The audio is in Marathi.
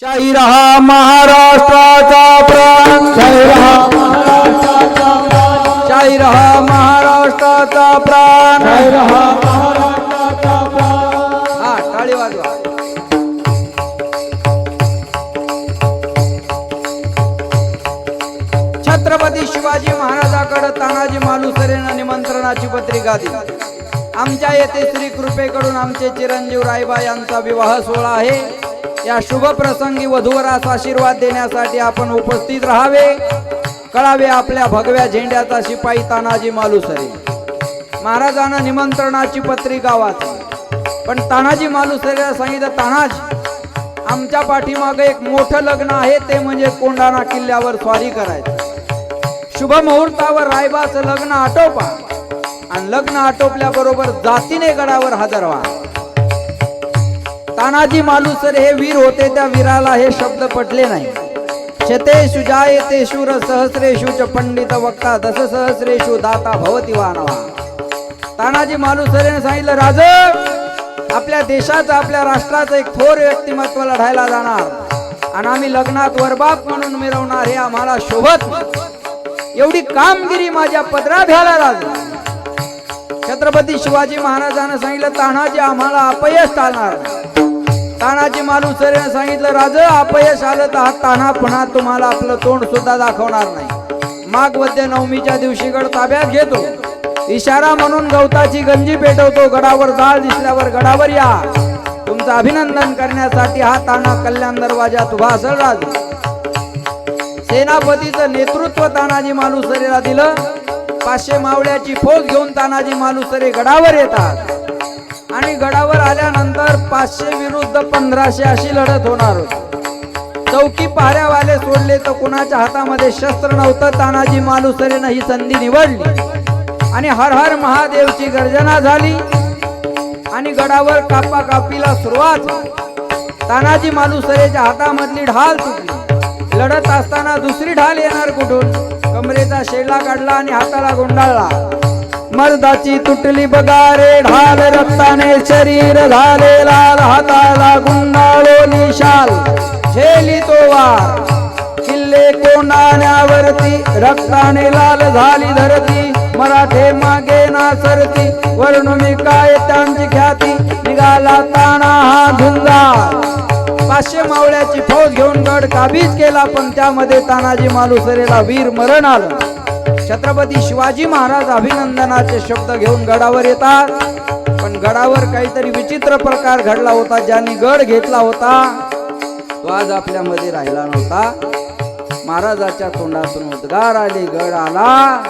शाही रहा महाराष्ट्राचा प्राण, शाही रहा महाराष्ट्राचा प्राण, शाही रहा महाराष्ट्राचा प्राण, शाही रहा महाराष्ट्राचा प्राण। हा टाळी वाजवा। छत्रपती शिवाजी महाराजांकडे तानाजी मालुसरेने निमंत्रणाची पत्रिका दिली। आमच्या येथे श्री कृपेकडून आमचे चिरंजीव रायबा यांचा विवाह सोहळा आहे। या शुभ प्रसंगी वधूवरास आशीर्वाद देण्यासाठी आपण उपस्थित राहावे। कळावे आपल्या भगव्या झेंड्याचा शिपाई तानाजी मालुसरे। महाराजांना निमंत्रणाची पत्रिका वाचली, पण तानाजी मालुसरेला सांगितलं, तानाजी आमच्या पाठीमागे एक मोठं लग्न आहे, ते म्हणजे कोंढाणा किल्ल्यावर स्वारी करायचं। शुभ मुहूर्तावर रायबाचं लग्न आटोपा आणि लग्न आटोपल्याबरोबर जातीने गडावर हजर व्हा। तानाजी मालुसरे हे वीर होते, त्या वीराला हे शब्द पटले नाही। शतेषु जायतेषु सहस्रेषु च पंडित वक्ता दश सहस्रेषु दाता भवति वानवा। तानाजी मालुसरेने सांगितलं, राज आपल्या देशाचं आपल्या राष्ट्राचं एक थोर व्यक्तिमत्व लढायला जाणार आणि आम्ही लग्नात वरबाप म्हणून मिरवणार, हे आम्हाला शोभत नाही। एवढी कामगिरी माझ्या पदराभ्याला राज। छत्रपती शिवाजी महाराजांना सांगितलं, तानाजी आम्हाला अपयश चालणार नाही। तानाजी मालुसरेने सांगितलं, राज अपयश आलं तर हा तान्हा पुन्हा तुम्हाला आपलं तोंड सुद्धा दाखवणार नाही। माघ वद्य नवमीच्या दिवशी गड ताब्यात घेतो, इशारा म्हणून गवताची गंजी पेटवतो, गडावर जाळ दिसल्यावर गडावर या, तुमचं अभिनंदन करण्यासाठी हा तान्हा कल्याण दरवाजात उभा असेल। राज सेनापतीचं नेतृत्व तानाजी मालुसरेला दिलं। 500 मावळ्याची फौज घेऊन तानाजी मालुसरे गडावर येतात आणि गडावर आल्यानंतर 500 विरुद्ध 1500 अशी लढत होणार होती। चौकी पहाऱ्यावाले सोडले तर कुणाच्या हातामध्ये शस्त्र नव्हतं। तानाजी मालुसरेने ही संधी निवडली आणि हर हर महादेवची गर्जना झाली आणि गडावर कापाकापीला सुरुवात। तानाजी मालुसरेच्या हातामधली ढाल तुटली। लढत असताना दुसरी ढाल येणार कुठून? कमरेचा शेला काढला आणि हाताला गुंडाळला। मर्दाची तुटली बगारे ढाल, रक्ताने शरीर झाले लाल, हाताला गुंडाळो निशाल, झेली तो वार। किल्ले कोंढाण्यावरती रक्ताने लाल झाली धरती, मराठे मागे ना सरती, वर्णुमी काय त्यांची ख्याती, निघाला ताना हा झुंजार। 500 मावळ्याची फौज घेऊन गड काबीज केला, पण त्यामध्ये तानाजी मालुसरेला वीर मरण आलं। छत्रपती शिवाजी महाराज अभिनंदनाचे शब्द घेऊन गडावर येतात, पण गडावर काहीतरी विचित्र प्रकार घडला होता। ज्यांनी गड घेतला होता तो आज आपल्यामध्ये राहिला नव्हता। महाराजाच्या तोंडातून उद्गार आले, गड आला